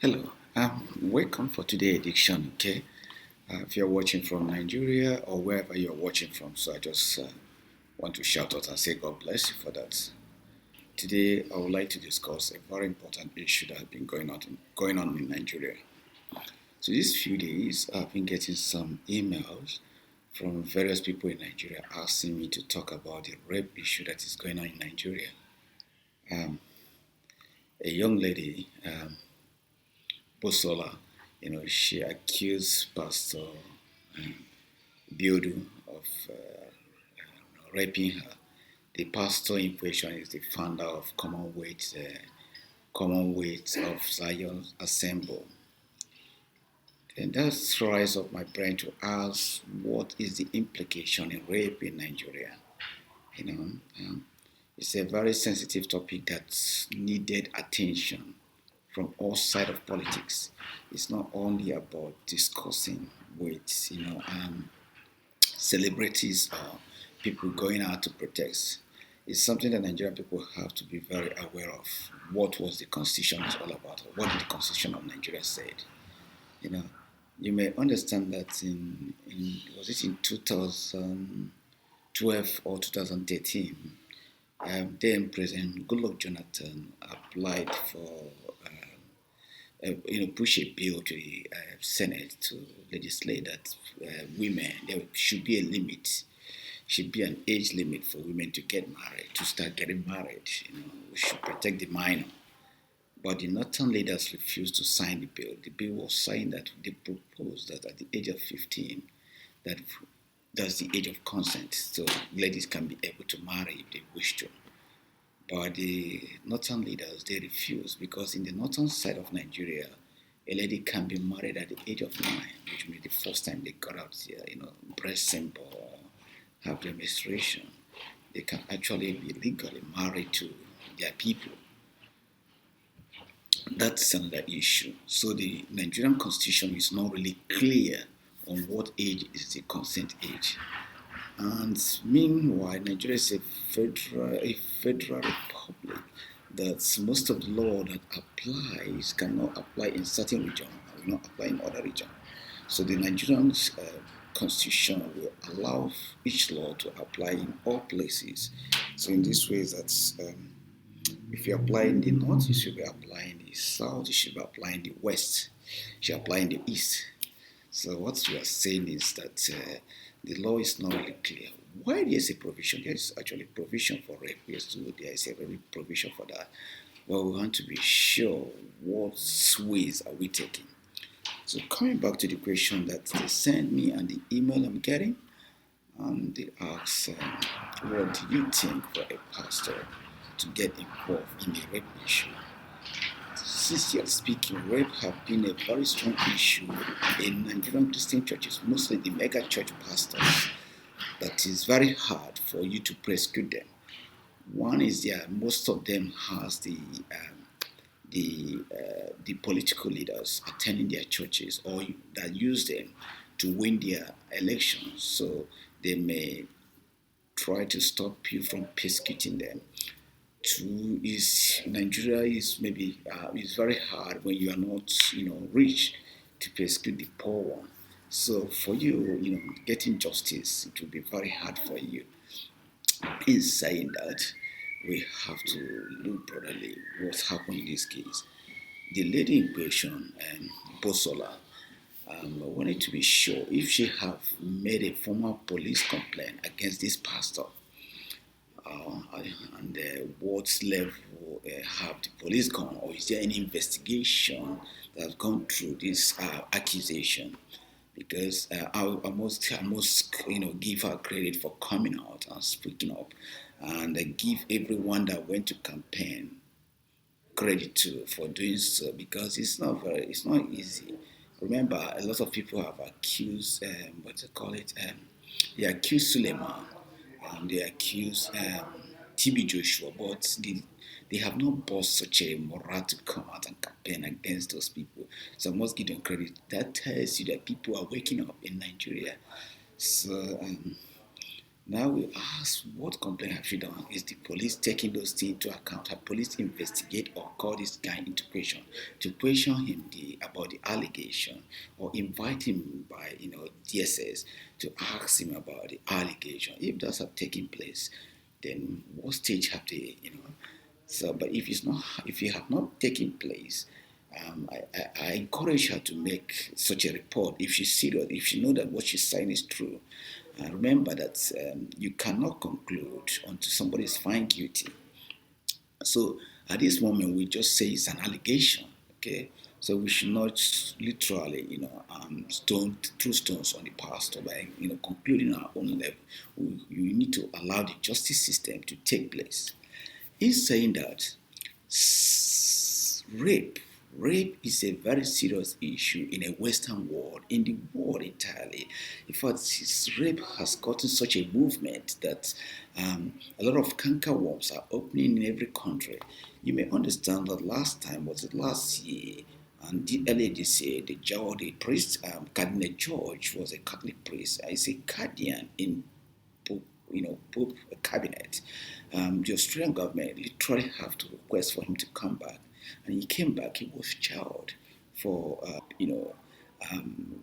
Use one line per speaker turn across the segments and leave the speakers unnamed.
Hello, welcome for today's edition. Okay, if you're watching from Nigeria or wherever you're watching from, so I just want to shout out and say God bless you for that. Today, I would like to discuss a very important issue that has been going on in Nigeria. So these few days, I've been getting some emails from various people in Nigeria asking me to talk about the rape issue that is going on in Nigeria. Um, a young lady, Bosola, she accused Pastor um, Biodun of raping her. The pastor in question is the founder of Commonwealth of Zion Assemble. And that's rise up my brain to ask what is the implication in rape in Nigeria. You know, um, it's a very sensitive topic that's needed attention from all sides of politics. It's not only about discussing with celebrities or people going out to protest. It's something that Nigerian people have to be very aware of. What was the constitution is all about? What did the constitution of Nigeria said? You know, you may understand that in was it in 2012 or 2013, then President Goodluck Jonathan applied for push a bill to the Senate to legislate that women there should be a limit, should be an age limit for women to get married, to start getting married. We should protect the minor. But the northern leaders refused to sign the bill. The bill was signed that they proposed that at the age of 15, that that's the age of consent, so ladies can be able to marry if they wish to. But the northern leaders, they refused because in the northern side of Nigeria, a lady can be married at the age of 9, which means the first time they got out here, breast symbol or have their menstruation, they can actually be legally married to their people. That's another issue. So the Nigerian constitution is not really clear on what age is the consent age. And meanwhile, Nigeria is a federal republic that most of the law that applies cannot apply in certain region, will not apply in other region. So the Nigerian constitution will allow each law to apply in all places. So in this way, that's if you apply in the north, you should be applying the south, you should be applying the west, you should apply in the east. So what we are saying is that the law is not really clear. Why there is a provision? There is actually provision for rape. Yes, there is a very provision for that. But we want to be sure what ways are we taking. So coming back to the question that they sent me and the email I'm getting, they ask, what do you think for a pastor to get involved in a rape issue? Sincerely speaking, rape have been a very strong issue in Nigerian Christian churches, mostly the megachurch pastors. That is very hard for you to prosecute them. One is that most of them has the political leaders attending their churches or that use them to win their elections. So they may try to stop you from persecuting them. Two is Nigeria is maybe it's very hard when you are not rich to persecute the poor one. So for you, getting justice, it will be very hard for you. In saying that, we have to look broadly what happened in this case. The lady in question, Bosola, wanted to be sure if she have made a formal police complaint against this pastor, and what level have the police gone, or is there any investigation that has gone through this accusation? Because I must give her credit for coming out and speaking up, and give everyone that went to campaign credit to for doing so, because it's not easy. Remember, a lot of people have accused what they call it they accuse Suleiman, they accuse TB Joshua, but they have not bought such a morale to come out and campaign against those people. So I must give them credit. That tells you that people are waking up in Nigeria. So Now we ask, what complaint have you done? Is the police taking those things into account? Have police investigate or call this guy into question to question him about the allegation, or invite him by DSS to ask him about the allegation? If those have taken place, then what stage have they? So, but if it have not taken place, I encourage her to make such a report if she's serious, if she know that what she's saying is true. Remember that you cannot conclude until somebody is found guilty. So at this moment, we just say it's an allegation, okay? So we should not literally, throw stones on the pastor by, concluding our own level. You need to allow the justice system to take place. He's saying that rape rape is a very serious issue in a Western world, in the world entirely. In fact, rape has gotten such a movement that a lot of canker worms are opening in every country. You may understand that last year, and earlier this year, the priest, Cardinal George, was a Catholic priest. He's a guardian in Pope cabinet. The Australian government literally have to request for him to come back, and he came back. He was jailed for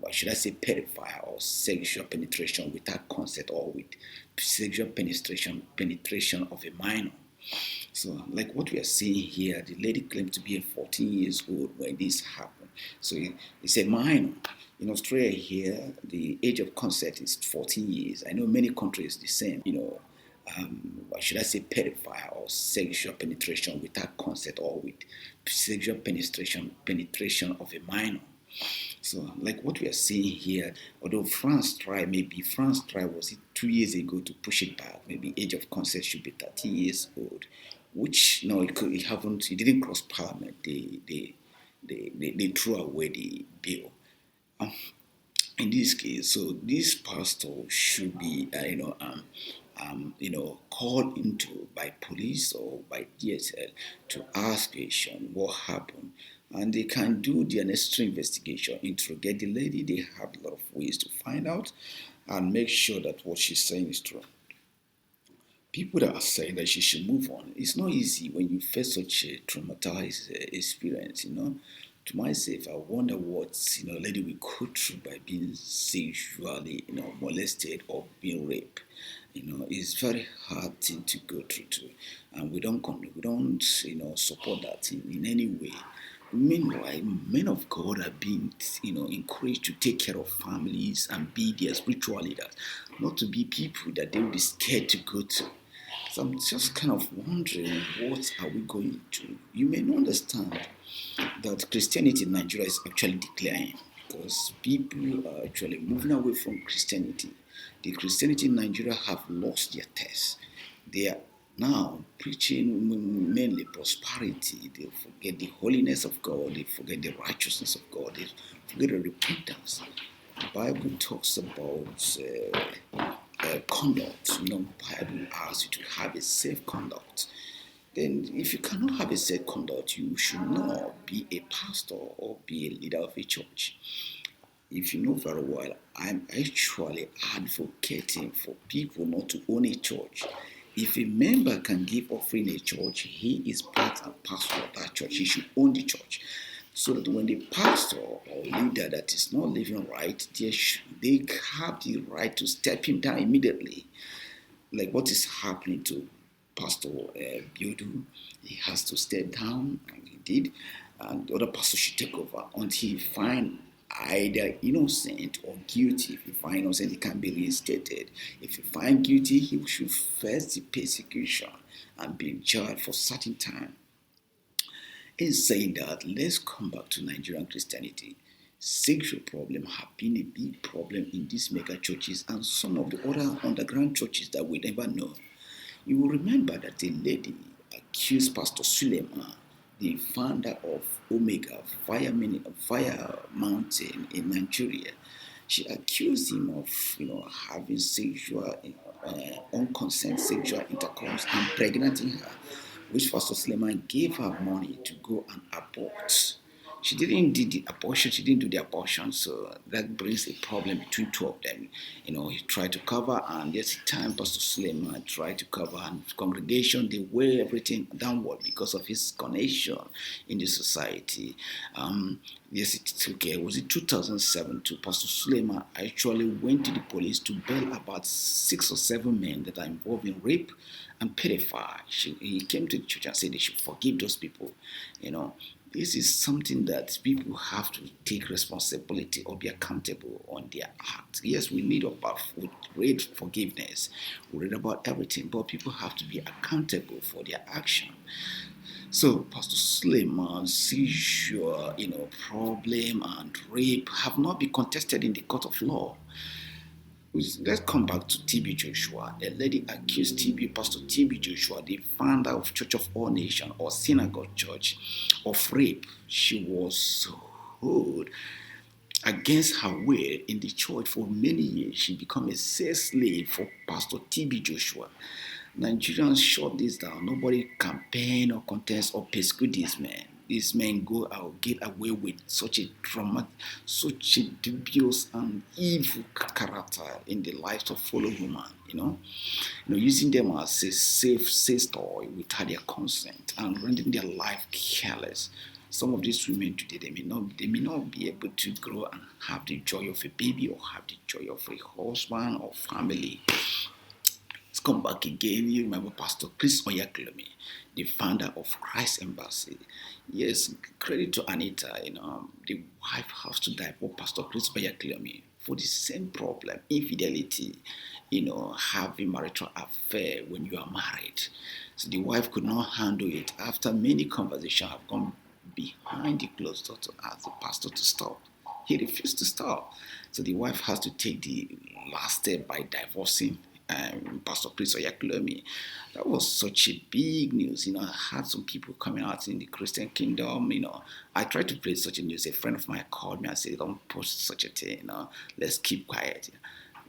what should I say, pedophile or sexual penetration without consent, or with sexual penetration of a minor. So, like what we are seeing here, the lady claimed to be 14 years old when this happened. So it's a minor. In Australia here, the age of consent is 14 years. I know many countries the same. What should I say, pedophile or sexual penetration without consent, or with sexual penetration of a minor. So, like what we are seeing here, although France tried was it 2 years ago to push it back, maybe age of consent should be 30 years old, which no, it didn't cross Parliament. They threw away the bill. Um, in this case, so this pastor should be, called into by police or by DSL to ask patient what happened, and they can do the necessary investigation, interrogate the lady. They have a lot of ways to find out and make sure that what she's saying is true. People that are saying that she should move on, it's not easy when you face such a traumatized experience. To myself, I wonder what lady will go through by being sexually molested or being raped. It's very hard thing to go through too, and we don't support that in any way. Meanwhile, men of God are being encouraged to take care of families and be their spiritual leaders, not to be people that they will be scared to go to. So I'm just kind of wondering, what are we going to? You may not understand that Christianity in Nigeria is actually declining, because people are actually moving away from Christianity. The Christianity in Nigeria have lost their taste. They are now preaching mainly prosperity. They forget the holiness of God. They forget the righteousness of God. They forget the repentance. The Bible talks about conduct. Bible asks you to have a safe conduct. Then, if you cannot have a safe conduct, you should not be a pastor or be a leader of a church. If you know very well, I'm actually advocating for people not to own a church. If a member can give offering a church, he is part and parcel of that church. He should own the church. So that when the pastor or leader that is not living right, they have the right to step him down immediately. Like what is happening to Pastor Biodun. He has to step down, and he did. And the other pastor should take over until he find either innocent or guilty. If you find innocent, he can be reinstated. If you find guilty, he should face the persecution and be jailed for certain time. In saying that, let's come back to Nigerian Christianity. Sexual problem have been a big problem in these mega churches and some of the other underground churches that we never know. You will remember that a lady accused Pastor Suleiman, the founder of Omega Fire Mountain in Nigeria. She accused him of, having sexual, unconsented sexual intercourse and impregnating her, which Pastor Suleiman gave her money to go and abort. She didn't do the abortion. She didn't do the abortion, so that brings a problem between two of them. He tried to cover, and there's a time Pastor Suleiman tried to cover, and the congregation they weigh everything downward because of his connection in the society. Yes, it's okay. Was it 2007? To Pastor Suleiman actually went to the police to bail about 6 or 7 men that are involved in rape and pedophile. He came to the church and said they should forgive those people. This is something that people have to take responsibility or be accountable on their act. Yes, we read forgiveness, we read about everything, but people have to be accountable for their action. So Pastor Suleiman's seizure, problem and rape have not been contested in the court of law. Let's come back to TB Joshua. A lady accused Pastor TB Joshua, the founder of Church of All Nations or Synagogue Church, of rape. She was held against her will in the church for many years. She became a sex slave for Pastor TB Joshua. Nigerians shut this down. Nobody campaign or contest or persecute these men. These men go out, get away with such a dubious and evil character in the lives of fellow human. Using them as a safe toy without their consent and rendering their life careless. Some of these women today, they may not be able to grow and have the joy of a baby or have the joy of a husband or family. Let's come back again. You remember Pastor Chris Oyakhilome, the founder of Christ Embassy. Yes, credit to Anita. The wife has to divorce Pastor Chris Oyakhilome for the same problem, infidelity. Having marital affair when you are married. So the wife could not handle it. After many conversations have gone behind the closed door to ask the pastor to stop. He refused to stop. So the wife has to take the last step by divorcing Pastor Chris Oyakhilome. That was such a big news. I had some people coming out in the Christian kingdom. I tried to play such a news. A friend of mine called me and said, "Don't post such a thing. Let's keep quiet."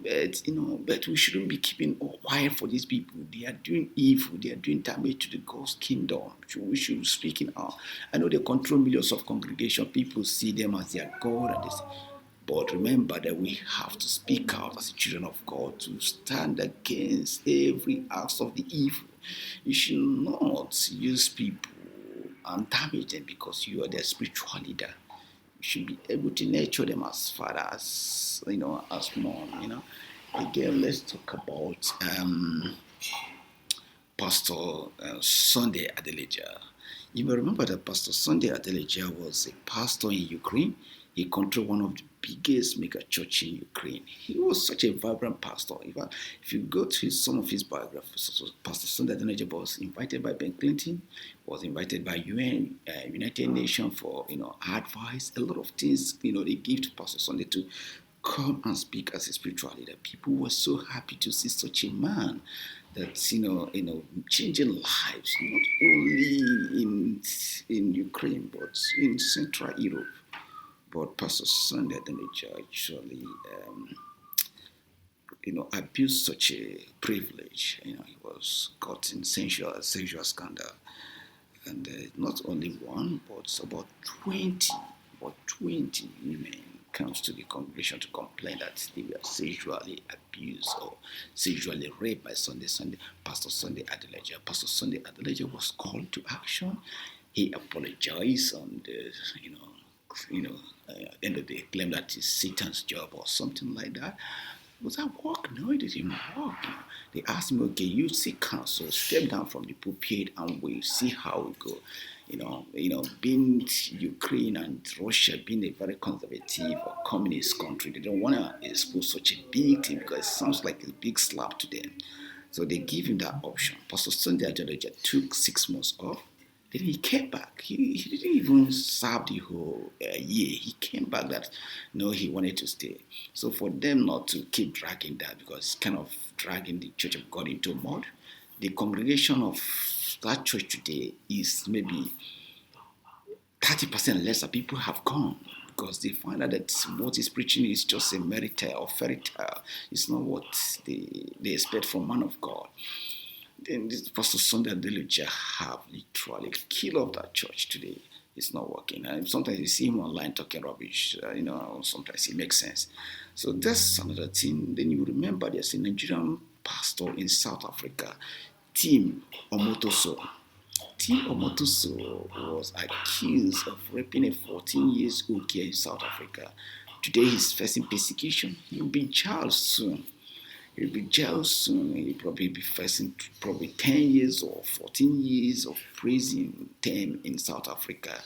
But we shouldn't be keeping quiet for these people. They are doing evil. They are doing damage to the God's kingdom. We should be speaking out. I know they control millions of congregation. People see them as their God and they say, but remember that we have to speak out as children of God to stand against every act of the evil. You should not use people and damage them because you are their spiritual leader. You should be able to nurture them as fathers, as mom. Again, let's talk about Pastor Sunday Adeleja. You may remember that Pastor Sunday Adeleja was a pastor in Ukraine. He controlled one of the biggest megachurches in Ukraine. He was such a vibrant pastor. If you go to some of his biographies, Pastor Sunday Adeleja was invited by Ben Clinton, was invited by UN, United Nations for advice. A lot of things they give to Pastor Sunday to come and speak as a spiritual leader. People were so happy to see such a man that's changing lives, not only in Ukraine but in Central Europe. But Pastor Sunday Adeleja actually abused such a privilege. He was caught in sexual scandal, and not only one but about 20 women comes to the congregation to complain that they were sexually abused or sexually raped by Pastor Sunday Adeleja. Pastor Sunday Adeleja was called to action. He apologized and end of the day claimed that it's Satan's job or something like that. Was that work? No, it didn't work. They asked me, okay, you seek counsel, step down from the pulpit and we'll see how we go. Being Ukraine and Russia being a very conservative or communist country, they don't want to expose such a big thing because it sounds like a big slap to them. So they give him that option. Pastor Sunday Adeleja took 6 months off. Then he came back. He didn't even serve the whole year. He came back he wanted to stay. So for them not to keep dragging that, because it's kind of dragging the Church of God into mud, the congregation of that church today is maybe 30% lesser. People have gone because they find out that what he's preaching is just a fairy tale. It's not what they expect from man of God. Then this Pastor Sunday Adeleja have literally killed off that church today. It's not working. And sometimes you see him online talking rubbish, sometimes it makes sense. So that's another thing. Then you remember there's a Nigerian pastor in South Africa, Tim Omotoso. Tim Omotoso was accused of raping a 14 years old girl in South Africa. Today he's facing persecution. He'll be jailed soon. He'll be jailed soon. He'll probably be facing probably 10 years or 14 years of prison term in South Africa.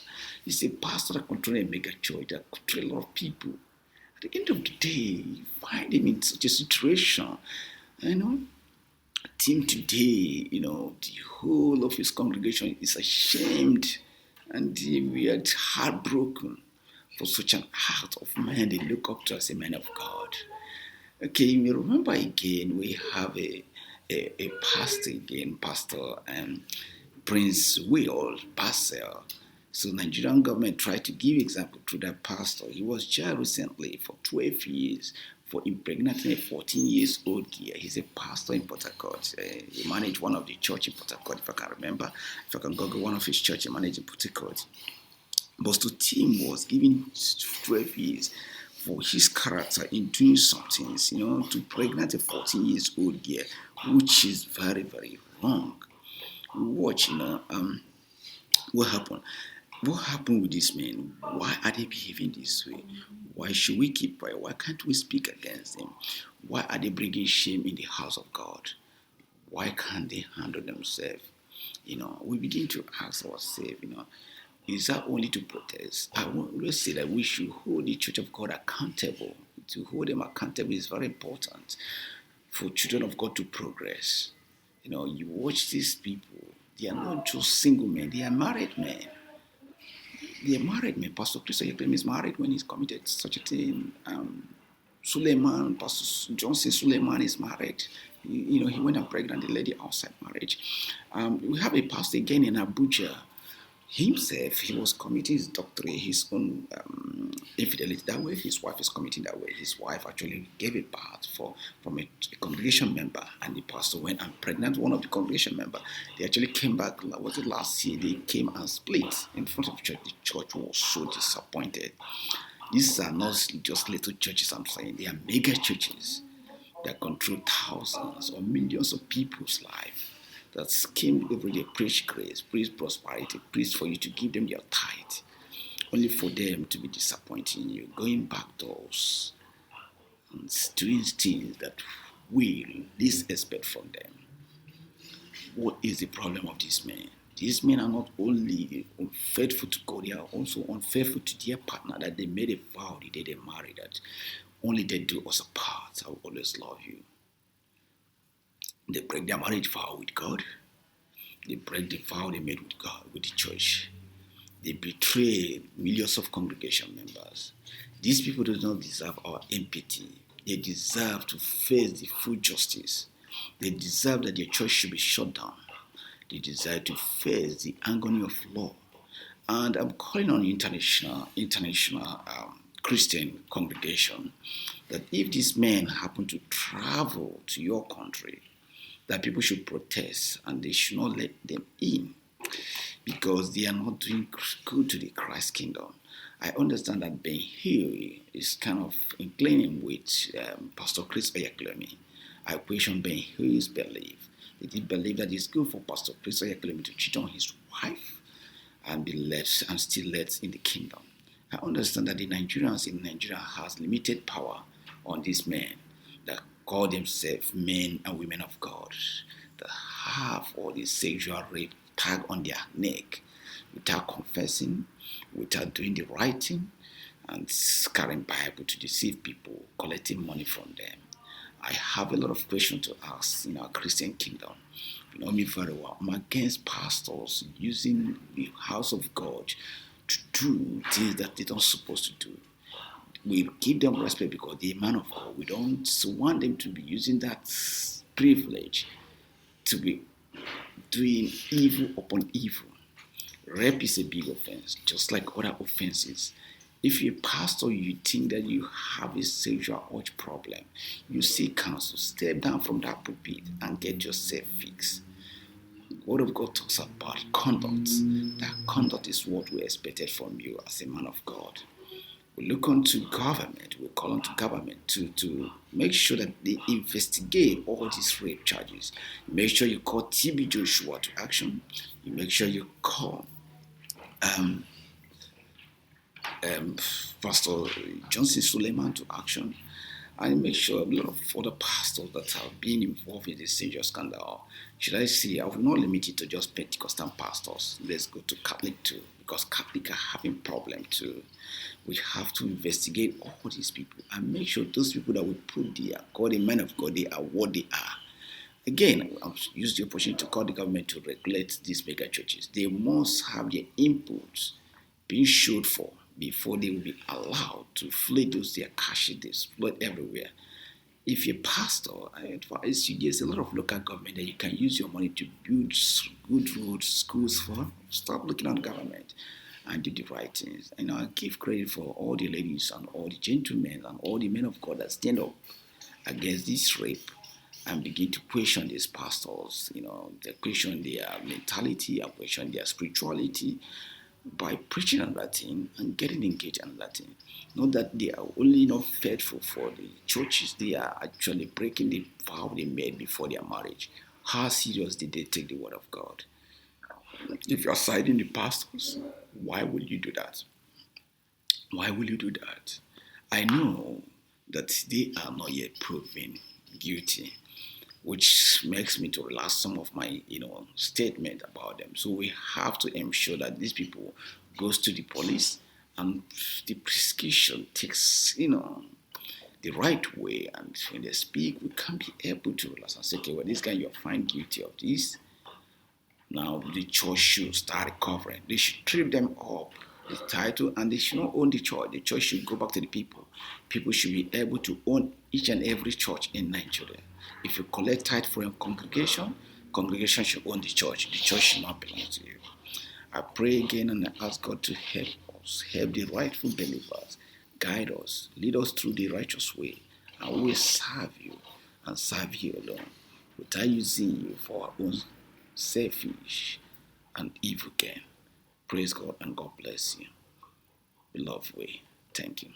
He's a pastor that controls a megachurch that controls a lot of people. At the end of the day, you find him in such a situation. Tim today, the whole of his congregation is ashamed and we are heartbroken for such an act of man they look up to as a man of God. Okay, you may remember again, we have a pastor again, Pastor Prince Will Basel. So Nigerian government tried to give example to that pastor. He was jailed recently for 12 years for impregnating a 14 years old girl. He's a pastor in Port Harcourt. He managed one of the church in Port Harcourt, if I can remember. If I can Google one of his church, he managed in Port Harcourt. But to Tim was given 12 years for his character in doing some things, to pregnant a 14 years old girl, which is very, very wrong. Watch, what happened? What happened with these men? Why are they behaving this way? Why should we keep quiet? Why can't we speak against them? Why are they bringing shame in the house of God? Why can't they handle themselves? We begin to ask ourselves, is that only to protest? I want to say that we should hold the Church of God accountable. To hold them accountable is very important for children of God to progress. You watch these people, they are not just single men, they are married men. They are married men. Pastor Chris Oyekemi is married when he's committed such a thing. Pastor Johnson Suleiman is married. He went and pregnant a lady outside marriage. We have a pastor again in Abuja. Himself, he was committing his doctorate, his own infidelity that way. His wife is committing that way. His wife actually gave a birth from a congregation member, and the pastor went and pregnant one of the congregation member. They actually came back, was it last year? They came and split in front of the church. The church was so disappointed. These are not just little churches, I'm saying. They are mega churches that control thousands or millions of people's lives. That came every day, preach grace, preach prosperity, preach for you to give them your tithe, only for them to be disappointing you, going back doors and doing things that we least expect from them. What is the problem of these men? These men are not only unfaithful to God, they are also unfaithful to their partner, that they made a vow the day they married, that only they do us apart. I will always love you. They break their marriage vow with God. They break the vow they made with God, with the church. They betray millions of congregation members. These people do not deserve our empathy. They deserve to face the full justice. They deserve that their church should be shut down. They deserve to face the agony of law. And I'm calling on international Christian congregation that if these men happen to travel to your country, that people should protest and they should not let them in because they are not doing good to the Christ kingdom. I understand that Ben Huey is kind of inclining with Pastor Chris Oyekemi. I question Ben Huey's belief. Did he believe that it's good for Pastor Chris Oyekemi to cheat on his wife and be let and still let in the kingdom? I understand that the Nigerians in Nigeria has limited power on these men that call themselves men and women of God, that have all this sexual rape tag on their neck without confessing, without doing the right thing, and carrying Bible to deceive people, collecting money from them. I have a lot of questions to ask in our Christian kingdom. You know me very well. I'm against pastors using the house of God to do things that they're not supposed to do. We give them respect because they're man of God. We don't want them to be using that privilege to be doing evil upon evil. Rape is a big offense, just like other offenses. If you're a pastor, you think that you have a sexual urge problem, you seek counsel, step down from that pulpit and get yourself fixed. Word of God talks about conduct. That conduct is what we expected from you as a man of God. We look onto government, we call on to government to make sure that they investigate all these rape charges. Make sure you call TB Joshua to action. You make sure you call um, Pastor Johnson Suleiman to action. And make sure a lot of other pastors that have been involved in this serious scandal. Should I say, I will not limit it to just Pentecostal pastors. Let's go to Catholic too, because Catholic are having problem too. We have to investigate all these people and make sure those people that we put there, call the men of God, they are what they are. Again, I'll use the opportunity to call the government to regulate these mega churches. They must have their inputs being showed for before they will be allowed to flood those their caches, they flood everywhere. If you're a pastor, I advise you, there's a lot of local government that you can use your money to build good roads, schools for. Stop looking at government and do the right things. And I give credit for all the ladies and all the gentlemen and all the men of God that stand up against this rape and begin to question these pastors. They question their mentality and question their spirituality by preaching on that thing and getting engaged on that thing. Not that they are only not faithful for the churches, they are actually breaking the vow they made before their marriage. How serious did they take the word of God? If you are siding the pastors, why would you do that? Why will you do that? I know that they are not yet proven guilty, which makes me to relax some of my, statement about them. So we have to ensure that these people goes to the police and the prosecution takes, the right way. And when they speak, we can be able to relax and say, okay, well, this guy, you're found guilty of this. Now the church should start recovering. They should strip them up the title, and they should not own the church. The church should go back to the people. People should be able to own each and every church in Nigeria. If you collect tithe from your congregation, congregation should own the church. The church should not belong to you. I pray again and I ask God to help us, help the rightful believers, guide us, lead us through the righteous way, and we will serve you and serve you alone, without using you for our own selfish and evil gain. Praise God and God bless you. Beloved way. Thank you.